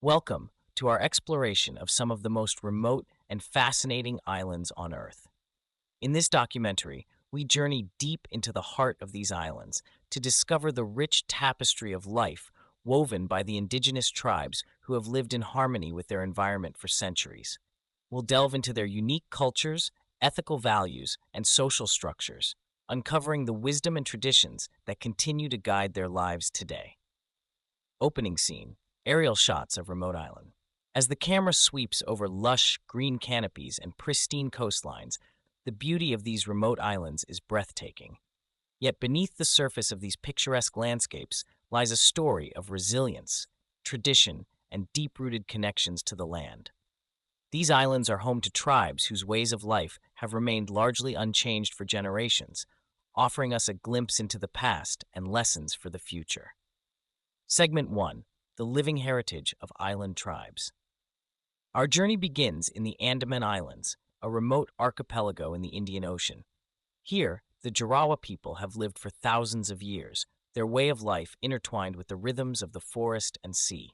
Welcome to our exploration of some of the most remote and fascinating islands on Earth. In this documentary, we journey deep into the heart of these islands to discover the rich tapestry of life woven by the indigenous tribes who have lived in harmony with their environment for centuries. We'll delve into their unique cultures, ethical values, and social structures, uncovering the wisdom and traditions that continue to guide their lives today. Opening scene, aerial shots of remote island. As the camera sweeps over lush green canopies and pristine coastlines, the beauty of these remote islands is breathtaking. Yet beneath the surface of these picturesque landscapes lies a story of resilience, tradition, and deep-rooted connections to the land. These islands are home to tribes whose ways of life have remained largely unchanged for generations, offering us a glimpse into the past and lessons for the future. Segment 1. The Living Heritage of Island Tribes. Our journey begins in the Andaman Islands, a remote archipelago in the Indian Ocean. Here, the Jarawa people have lived for thousands of years, their way of life intertwined with the rhythms of the forest and sea.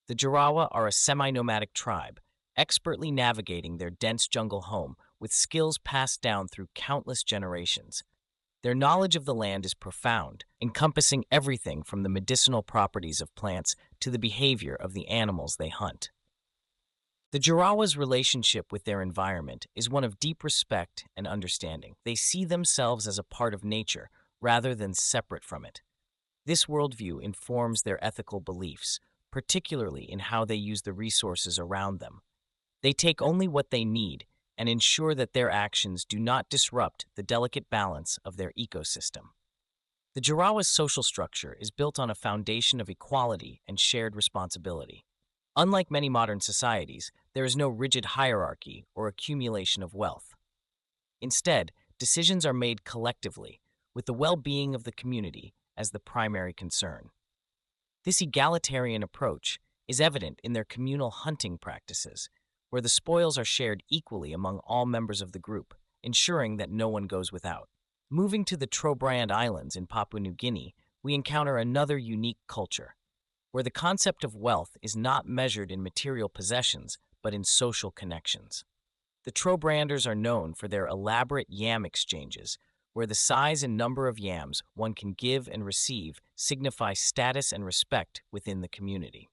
The Jarawa are a semi-nomadic tribe, expertly navigating their dense jungle home with skills passed down through countless generations. Their knowledge of the land is profound, encompassing everything from the medicinal properties of plants to the behavior of the animals they hunt. The Jarawas' relationship with their environment is one of deep respect and understanding. They see themselves as a part of nature rather than separate from it. This worldview informs their ethical beliefs, particularly in how they use the resources around them. They take only what they need and ensure that their actions do not disrupt the delicate balance of their ecosystem. The Jarawa's social structure is built on a foundation of equality and shared responsibility. Unlike many modern societies, there is no rigid hierarchy or accumulation of wealth. Instead, decisions are made collectively, with the well-being of the community as the primary concern. This egalitarian approach is evident in their communal hunting practices, where the spoils are shared equally among all members of the group, ensuring that no one goes without. Moving to the Trobriand Islands in Papua New Guinea, we encounter another unique culture, where the concept of wealth is not measured in material possessions, but in social connections. The Trobrianders are known for their elaborate yam exchanges, where the size and number of yams one can give and receive signify status and respect within the community.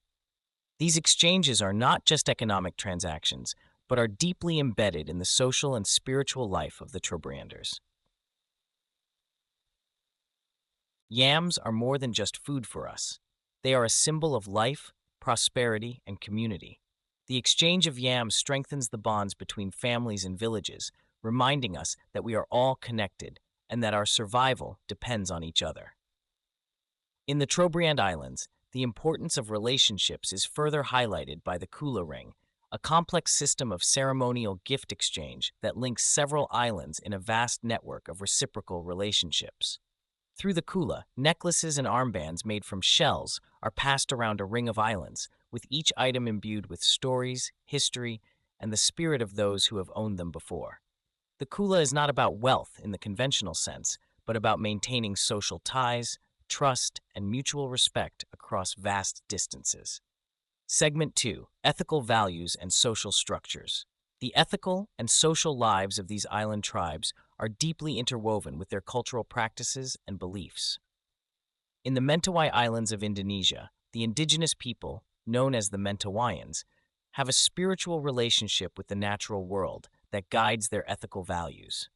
These exchanges are not just economic transactions, but are deeply embedded in the social and spiritual life of the Trobrianders. Yams are more than just food for us. They are a symbol of life, prosperity, and community. The exchange of yams strengthens the bonds between families and villages, reminding us that we are all connected and that our survival depends on each other. In the Trobriand Islands, the importance of relationships is further highlighted by the Kula ring, a complex system of ceremonial gift exchange that links several islands in a vast network of reciprocal relationships. Through the Kula, necklaces and armbands made from shells are passed around a ring of islands, with each item imbued with stories, history, and the spirit of those who have owned them before. The Kula is not about wealth in the conventional sense, but about maintaining social ties, trust, and mutual respect across vast distances. Segment 2. Ethical Values and Social Structures. The ethical and social lives of these island tribes are deeply interwoven with their cultural practices and beliefs. In the Mentawai Islands of Indonesia, the indigenous people, known as the Mentawaians, have a spiritual relationship with the natural world that guides their ethical values.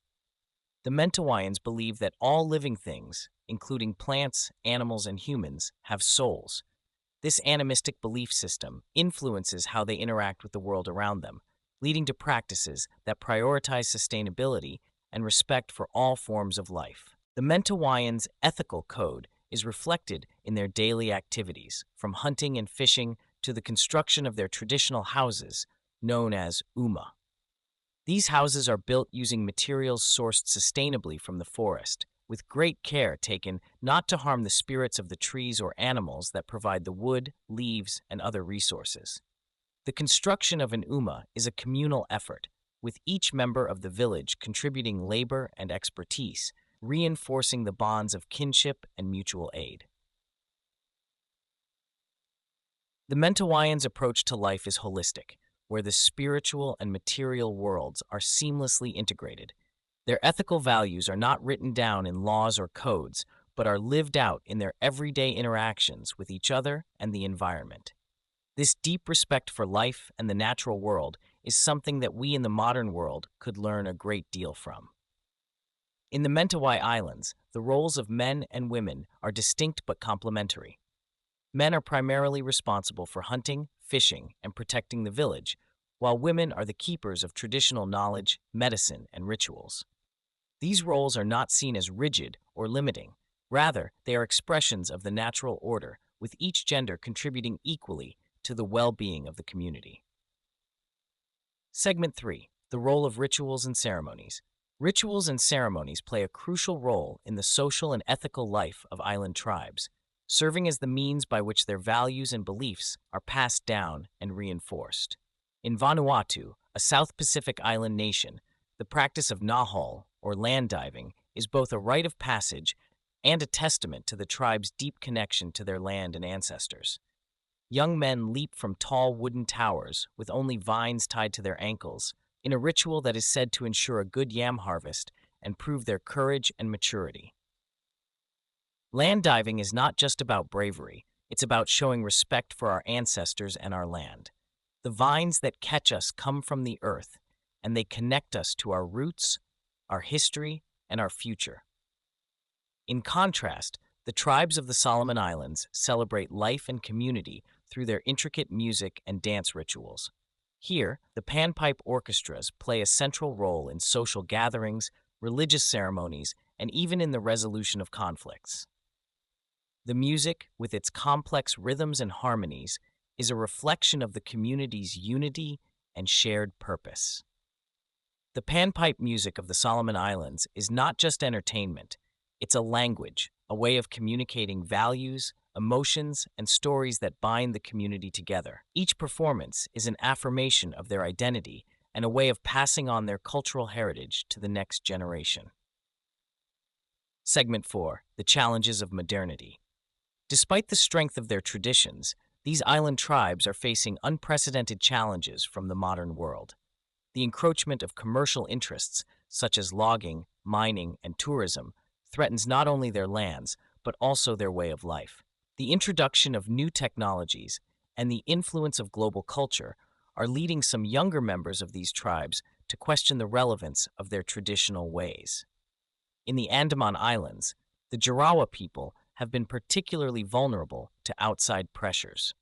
The Mentawaians believe that all living things, including plants, animals, and humans, have souls. This animistic belief system influences how they interact with the world around them, leading to practices that prioritize sustainability and respect for all forms of life. The Mentawaians' ethical code is reflected in their daily activities, from hunting and fishing to the construction of their traditional houses, known as uma. These houses are built using materials sourced sustainably from the forest, with great care taken not to harm the spirits of the trees or animals that provide the wood, leaves, and other resources. The construction of an uma is a communal effort, with each member of the village contributing labor and expertise, reinforcing the bonds of kinship and mutual aid. The Mentawaians' approach to life is holistic, where the spiritual and material worlds are seamlessly integrated. Their ethical values are not written down in laws or codes, but are lived out in their everyday interactions with each other and the environment. This deep respect for life and the natural world is something that we in the modern world could learn a great deal from. In the Mentawai Islands, the roles of men and women are distinct but complementary. Men are primarily responsible for hunting, fishing, and protecting the village, while women are the keepers of traditional knowledge, medicine, and rituals. These roles are not seen as rigid or limiting. Rather, they are expressions of the natural order, with each gender contributing equally to the well-being of the community. Segment 3. The role of rituals and ceremonies. Rituals and ceremonies play a crucial role in the social and ethical life of island tribes, serving as the means by which their values and beliefs are passed down and reinforced. In Vanuatu, a South Pacific island nation, the practice of nahal, or land diving, is both a rite of passage and a testament to the tribe's deep connection to their land and ancestors. Young men leap from tall wooden towers with only vines tied to their ankles, in a ritual that is said to ensure a good yam harvest and prove their courage and maturity. Land diving is not just about bravery, it's about showing respect for our ancestors and our land. The vines that catch us come from the earth, and they connect us to our roots, our history, and our future. In contrast, the tribes of the Solomon Islands celebrate life and community through their intricate music and dance rituals. Here, the panpipe orchestras play a central role in social gatherings, religious ceremonies, and even in the resolution of conflicts. The music, with its complex rhythms and harmonies, is a reflection of the community's unity and shared purpose. The panpipe music of the Solomon Islands is not just entertainment, it's a language, a way of communicating values, emotions, and stories that bind the community together. Each performance is an affirmation of their identity and a way of passing on their cultural heritage to the next generation. Segment 4. The challenges of modernity. Despite the strength of their traditions, these island tribes are facing unprecedented challenges from the modern world. The encroachment of commercial interests, such as logging, mining, and tourism, threatens not only their lands, but also their way of life. The introduction of new technologies and the influence of global culture are leading some younger members of these tribes to question the relevance of their traditional ways. In the Andaman Islands, the Jarawa people have been particularly vulnerable to outside pressures.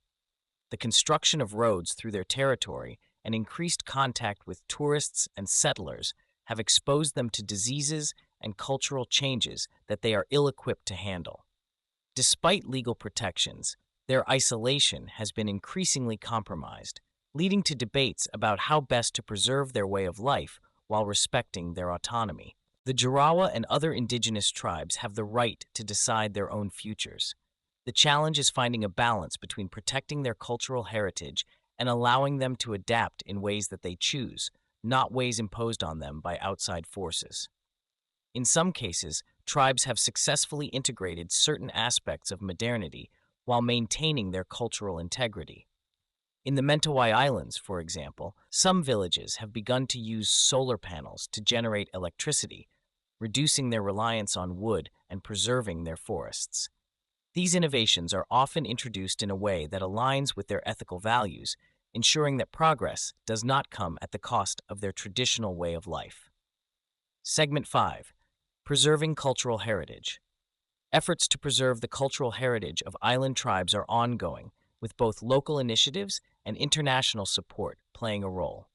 The construction of roads through their territory and increased contact with tourists and settlers have exposed them to diseases and cultural changes that they are ill-equipped to handle. Despite legal protections, their isolation has been increasingly compromised, leading to debates about how best to preserve their way of life while respecting their autonomy. The Jarawa and other indigenous tribes have the right to decide their own futures. The challenge is finding a balance between protecting their cultural heritage and allowing them to adapt in ways that they choose, not ways imposed on them by outside forces. In some cases, tribes have successfully integrated certain aspects of modernity while maintaining their cultural integrity. In the Mentawai Islands, for example, some villages have begun to use solar panels to generate electricity, reducing their reliance on wood and preserving their forests. These innovations are often introduced in a way that aligns with their ethical values, ensuring that progress does not come at the cost of their traditional way of life. Segment 5. Preserving cultural heritage. Efforts to preserve the cultural heritage of island tribes are ongoing, with both local initiatives and international support playing a role.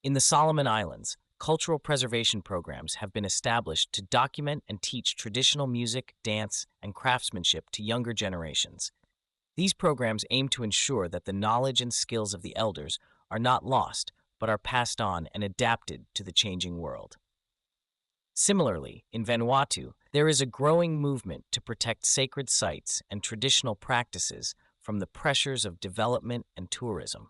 In the Solomon Islands, cultural preservation programs have been established to document and teach traditional music, dance, and craftsmanship to younger generations. These programs aim to ensure that the knowledge and skills of the elders are not lost, but are passed on and adapted to the changing world. Similarly, in Vanuatu, there is a growing movement to protect sacred sites and traditional practices from the pressures of development and tourism.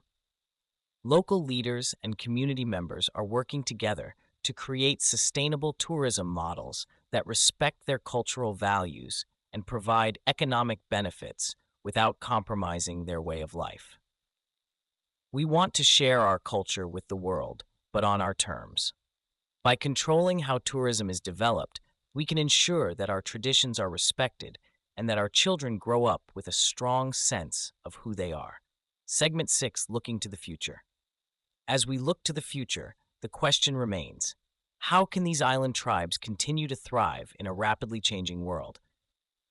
Local leaders and community members are working together to create sustainable tourism models that respect their cultural values and provide economic benefits without compromising their way of life. We want to share our culture with the world, but on our terms. By controlling how tourism is developed, we can ensure that our traditions are respected and that our children grow up with a strong sense of who they are. Segment 6, Looking to the Future. As we look to the future, the question remains, how can these island tribes continue to thrive in a rapidly changing world?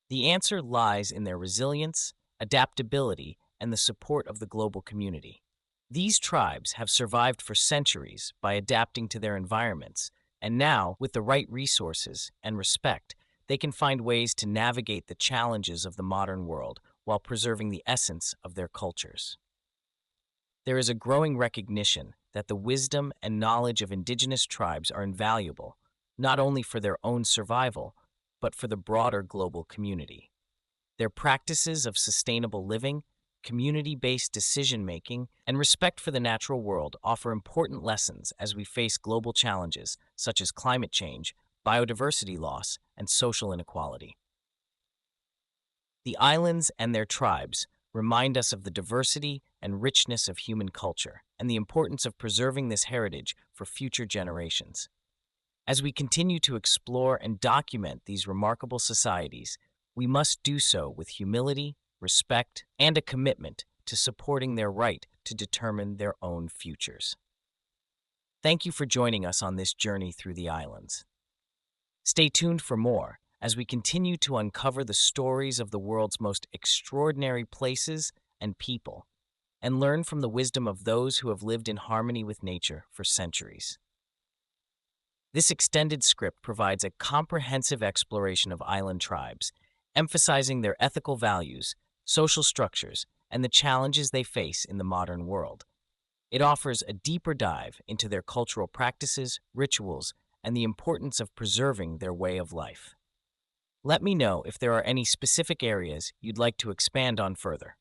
The answer lies in their resilience, adaptability, and the support of the global community. These tribes have survived for centuries by adapting to their environments, and now, with the right resources and respect, they can find ways to navigate the challenges of the modern world while preserving the essence of their cultures. There is a growing recognition that the wisdom and knowledge of indigenous tribes are invaluable, not only for their own survival, but for the broader global community. Their practices of sustainable living, community-based decision-making, and respect for the natural world offer important lessons as we face global challenges such as climate change, biodiversity loss, and social inequality. The islands and their tribes remind us of the diversity and richness of human culture and the importance of preserving this heritage for future generations. As we continue to explore and document these remarkable societies, we must do so with humility, respect, and a commitment to supporting their right to determine their own futures. Thank you for joining us on this journey through the islands. Stay tuned for more as we continue to uncover the stories of the world's most extraordinary places and people, and learn from the wisdom of those who have lived in harmony with nature for centuries. This extended script provides a comprehensive exploration of island tribes, emphasizing their ethical values, social structures, and the challenges they face in the modern world. It offers a deeper dive into their cultural practices, rituals, and the importance of preserving their way of life. Let me know if there are any specific areas you'd like to expand on further.